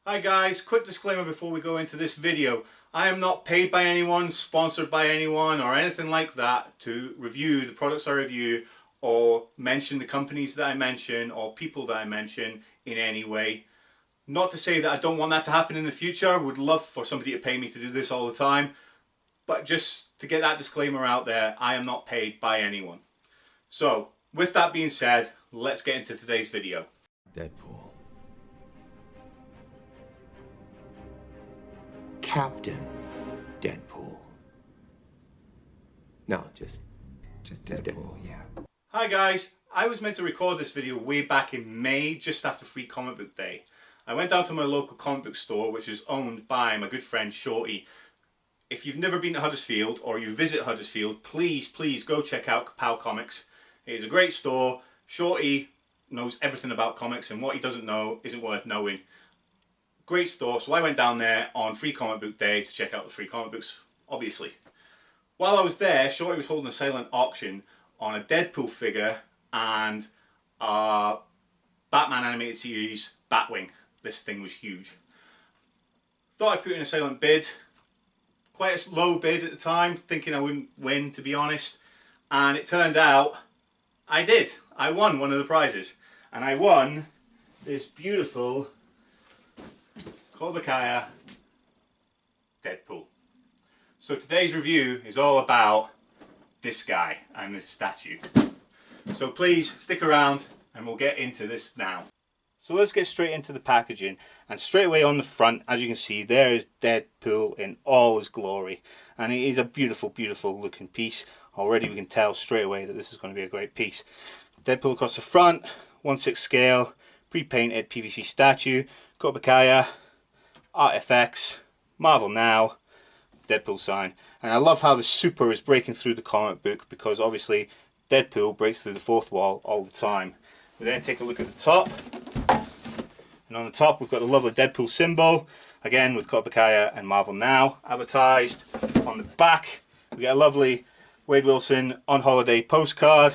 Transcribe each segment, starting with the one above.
Hi guys, quick disclaimer before we go into this video. I am not paid by anyone, sponsored by anyone or anything like that to review the products I review or mention the companies that I mention or people that I mention in any way. Not to say that I don't want that to happen in the future. I would love for somebody to pay me to do this all the time. But just to get that disclaimer out there, I am not paid by anyone. So, with that being said, let's get into today's video. Deadpool. Captain Deadpool. No, just Deadpool, yeah. Hi guys, I was meant to record this video way back in May, just after Free Comic Book Day. I went down to my local comic book store, which is owned by my good friend Shorty. If you've never been to Huddersfield or you visit Huddersfield, please go check out Kapow Comics. It is a great store. Shorty knows everything about comics and what he doesn't know isn't worth knowing. Great store, so I went down there on Free Comic Book Day to check out the free comic books, obviously. While I was there, Shorty was holding a silent auction on a Deadpool figure and a Batman animated series Batwing. This thing was huge. Thought I'd put in a silent bid. Quite a low bid at the time, thinking I wouldn't win, to be honest. And it turned out I did. I won one of the prizes. And I won this beautiful Kotobukiya Deadpool. So today's review is all about this guy and this statue. So please stick around and we'll get into this now. So let's get straight into the packaging, and straight away on the front, as you can see, there is Deadpool in all his glory, and it is a beautiful looking piece. Already we can tell straight away that this is going to be a great piece. Deadpool across the front, 1/6 scale, pre-painted PVC statue, Kotobukiya, ARTFX, Marvel Now, Deadpool sign. And I love how the super is breaking through the comic book, because obviously Deadpool breaks through the fourth wall all the time. We then take a look at the top, and on the top we've got the lovely Deadpool symbol, again with Kotobukiya and Marvel Now advertised. On the back we get a lovely Wade Wilson on holiday postcard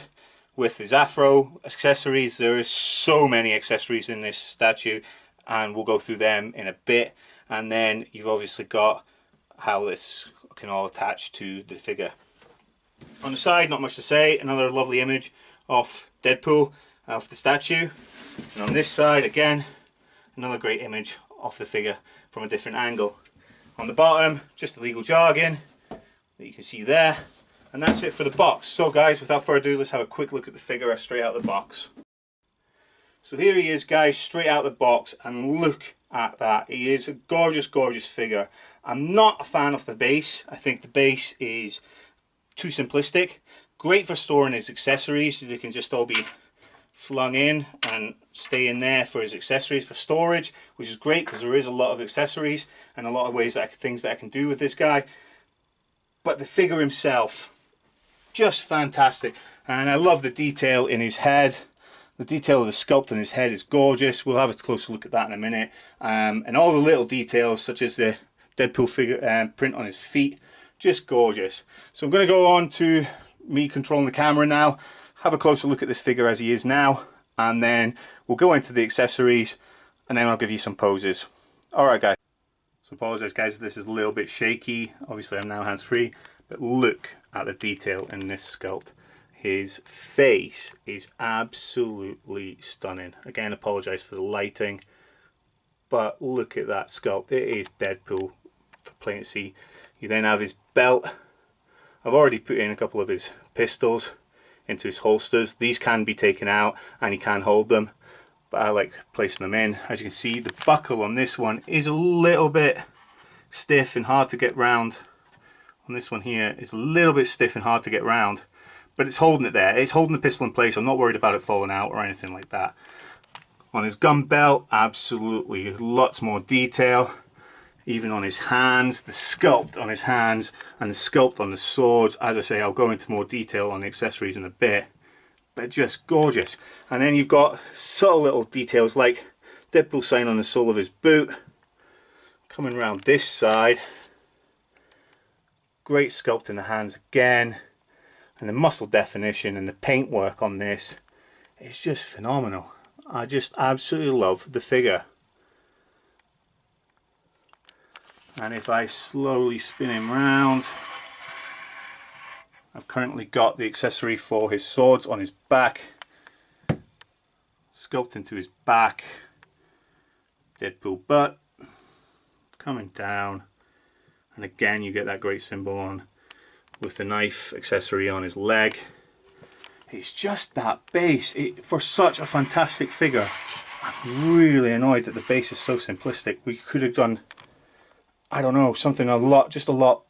with his afro, accessories. There is so many accessories in this statue and we'll go through them in a bit. And then you've obviously got how this can all attach to the figure. On the side, not much to say, another lovely image of Deadpool of the statue. And on this side again, another great image of the figure from a different angle. On the bottom, just the legal jargon that you can see there. And that's it for the box. So guys, without further ado, let's have a quick look at the figure straight out of the box. So here he is guys, straight out of the box, and look at that. He is a gorgeous figure. I'm not a fan of the base. I think the base is too simplistic. Great for storing his accessories, so they can just all be flung in and stay in there for his accessories for storage, which is great because there is a lot of accessories and a lot of ways that things that I can do with this guy. But the figure himself, just fantastic. And I love the detail in his head. The detail of the sculpt in his head is gorgeous. We'll have a closer look at that in a minute. And all the little details, such as the Deadpool figure print on his feet, just gorgeous. So I'm going to go on to me controlling the camera now, have a closer look at this figure as he is now, and then we'll go into the accessories, and then I'll give you some poses. Alright guys. So apologise guys if this is a little bit shaky. Obviously I'm now hands-free, but look at the detail in this sculpt. His face is absolutely stunning. Again, apologise for the lighting, but look at that sculpt. It is Deadpool for plain to see. You then have his belt. I've already put in a couple of his pistols into his holsters. These can be taken out and he can hold them, but I like placing them in. As you can see, the buckle on this one is a little bit stiff and hard to get round. On this one here, it's a little bit stiff and hard to get round, but it's holding it there. It's holding the pistol in place. I'm not worried about it falling out or anything like that. On his gun belt, absolutely lots more detail. Even on his hands, the sculpt on his hands and the sculpt on the swords. As I say, I'll go into more detail on the accessories in a bit, but just gorgeous. And then you've got subtle little details like Deadpool sign on the sole of his boot. Coming around this side, great sculpt in the hands again, and the muscle definition and the paintwork on this is just phenomenal. I just absolutely love the figure. And if I slowly spin him round, I've currently got the accessory for his swords on his back, sculpted into his back, Deadpool butt, coming down, and again you get that great symbol on with the knife accessory on his leg. It's just that base, for such a fantastic figure. I'm really annoyed that the base is so simplistic. We could have done, I don't know, something just a lot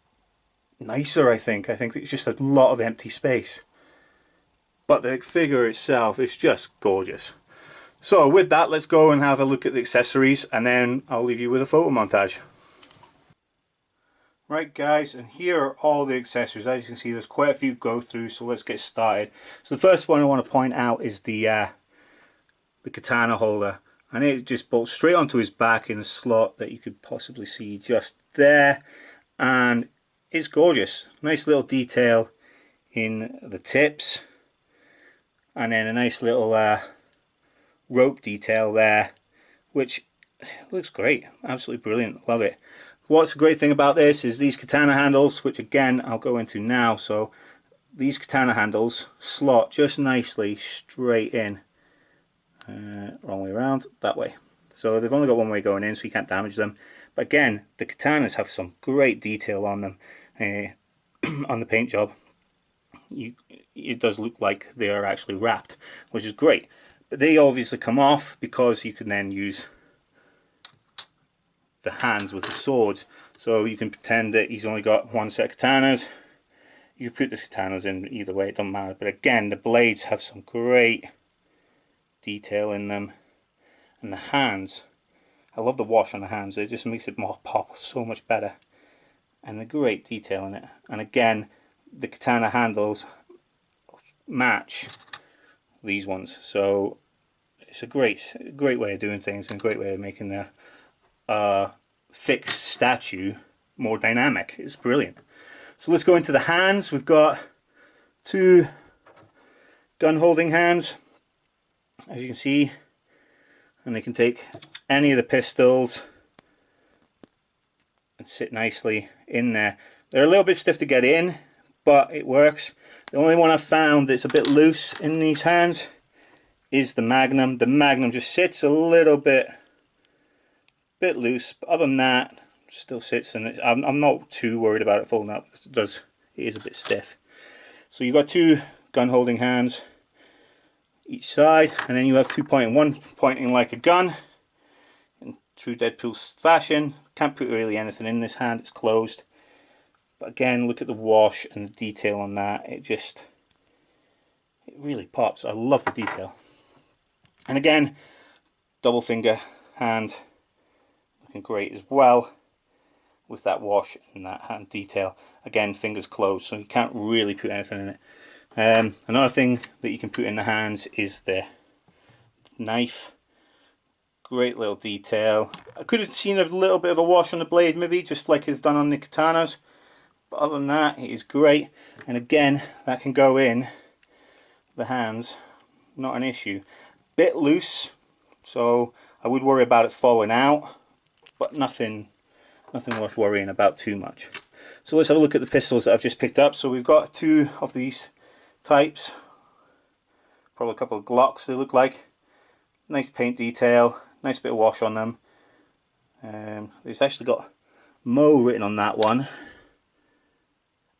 nicer, I think. I think it's just a lot of empty space. But the figure itself is just gorgeous. So with that, let's go and have a look at the accessories, and then I'll leave you with a photo montage. Right guys, and here are all the accessories. As you can see, there's quite a few to go through, so let's get started. So the first one I want to point out is the katana holder, and it just bolts straight onto his back in a slot that you could possibly see just there, and it's gorgeous. Nice little detail in the tips, and then a nice little rope detail there, which looks great. Absolutely brilliant. Love it. What's the great thing about this is these katana handles, which again I'll go into now. So these katana handles slot just nicely straight in, wrong way around, that way. So they've only got one way going in, so you can't damage them. But again, the katanas have some great detail on them. On the paint job, it does look like they are actually wrapped, which is great. But they obviously come off because you can then use the hands with the swords. So you can pretend that he's only got one set of katanas. You put the katanas in either way, it doesn't matter. But again, the blades have some great detail in them. And the hands, I love the wash on the hands. It just makes it more pop so much better. And the great detail in it. And again, the katana handles match these ones. So it's a great way of doing things, and a great way of making the fixed statue more dynamic. It's brilliant. So let's go into the hands. We've got two gun holding hands, as you can see, and they can take any of the pistols and sit nicely in there. They're a little bit stiff to get in, but it works. The only one I've found that's a bit loose in these hands is the Magnum. The Magnum just sits a little bit loose, but other than that, still sits, and I'm not too worried about it falling out because it is a bit stiff. So you've got two gun holding hands each side, and then you have two pointing, one pointing like a gun in true Deadpool fashion. Can't put really anything in this hand, it's closed. But again, look at the wash and the detail on that. It really pops. I love the detail. And again, double finger hand, looking great as well with that wash and that hand detail. Again, fingers closed, so you can't really put anything in it. Another thing that you can put in the hands is the knife. Great little detail. I could have seen a little bit of a wash on the blade, maybe, just like it's done on the katanas. But other than that, it is great. And again, that can go in the hands, not an issue. Bit loose, so I would worry about it falling out, but nothing worth worrying about too much. So let's have a look at the pistols that I've just picked up. So we've got two of these types, probably a couple of Glocks they look like. Nice paint detail, nice bit of wash on them. It's actually got Mo written on that one,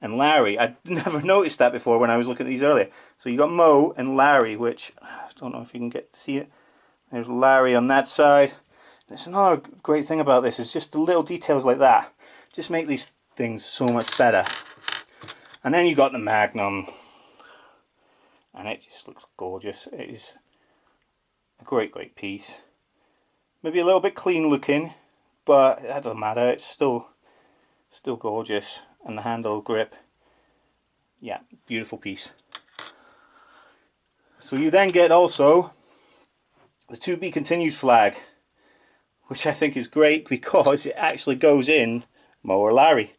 and Larry. I never noticed that before when I was looking at these earlier. So you got Mo and Larry, which I don't know if you can get to see it. There's Larry on that side. There's another great thing about this is just the little details like that just make these things so much better. And then you got the Magnum, and it just looks gorgeous. It is a great piece. Maybe a little bit clean looking, but that doesn't matter. It's still gorgeous. And the handle grip, yeah, beautiful piece. So you then get also the to be continued flag, which I think is great because it actually goes in Mo or Larry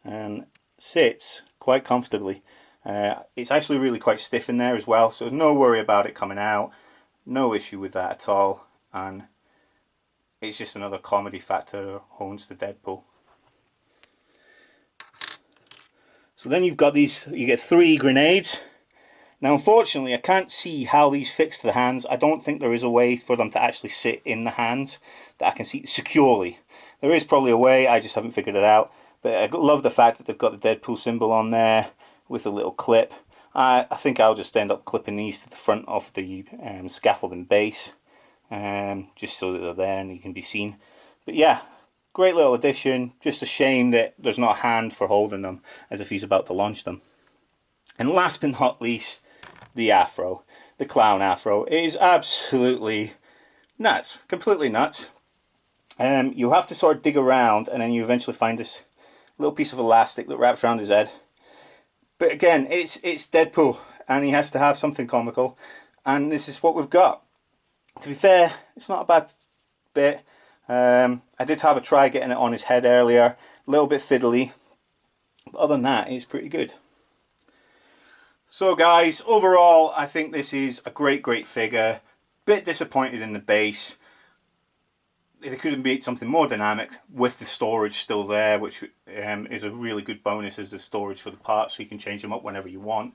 and sits quite comfortably. It's actually really quite stiff in there as well, so no worry about it coming out. No issue with that at all, and it's just another comedy factor that owns the Deadpool. So then you've got these, you get 3 grenades. Now unfortunately I can't see how these fix to the hands. I don't think there is a way for them to actually sit in the hands that I can see securely. There is probably a way, I just haven't figured it out. But I love the fact that they've got the Deadpool symbol on there with a little clip. I think I'll just end up clipping these to the front of the scaffolding base. Just so that they're there and you can be seen. But yeah, great little addition. Just a shame that there's not a hand for holding them as if he's about to launch them. And last but not least, the afro, the clown afro. It is absolutely nuts, completely nuts. You have to sort of dig around and then you eventually find this little piece of elastic that wraps around his head. But again, it's Deadpool and he has to have something comical, and this is what we've got. To be fair, it's not a bad bit. I did have a try getting it on his head earlier, a little bit fiddly, but other than that, it's pretty good. So guys, overall, I think this is a great figure. Bit disappointed in the base. It could have made something more dynamic with the storage still there, which is a really good bonus as the storage for the parts, so you can change them up whenever you want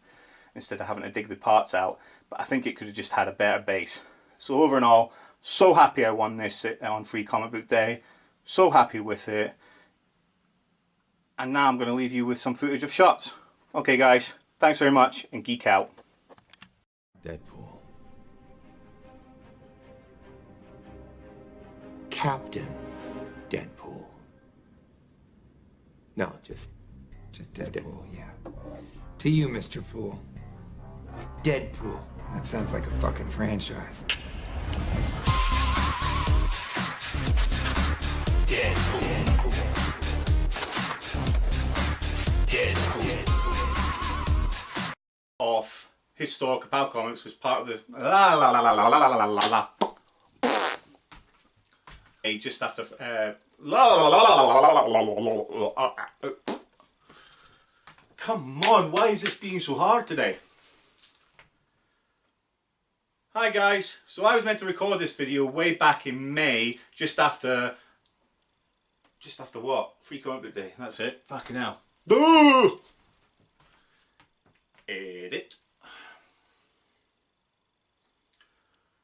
instead of having to dig the parts out. But I think it could have just had a better base. So over and all, so happy I won this on Free Comic Book Day. So happy with it. And now I'm going to leave you with some footage of shots. Okay guys, thanks very much and geek out. Deadpool. Captain Deadpool. No, just Deadpool, yeah. To you, Mr. Pool. Deadpool. That sounds like a fucking franchise. Deadpool. Deadpool. Of historical Power Comics was part of the la la la la la la la la la la. Just after come on, why is this being so hard today? Hi guys, so I was meant to record this video way back in May, just after what? Free Comic Book Day, that's it, fucking hell. Edit.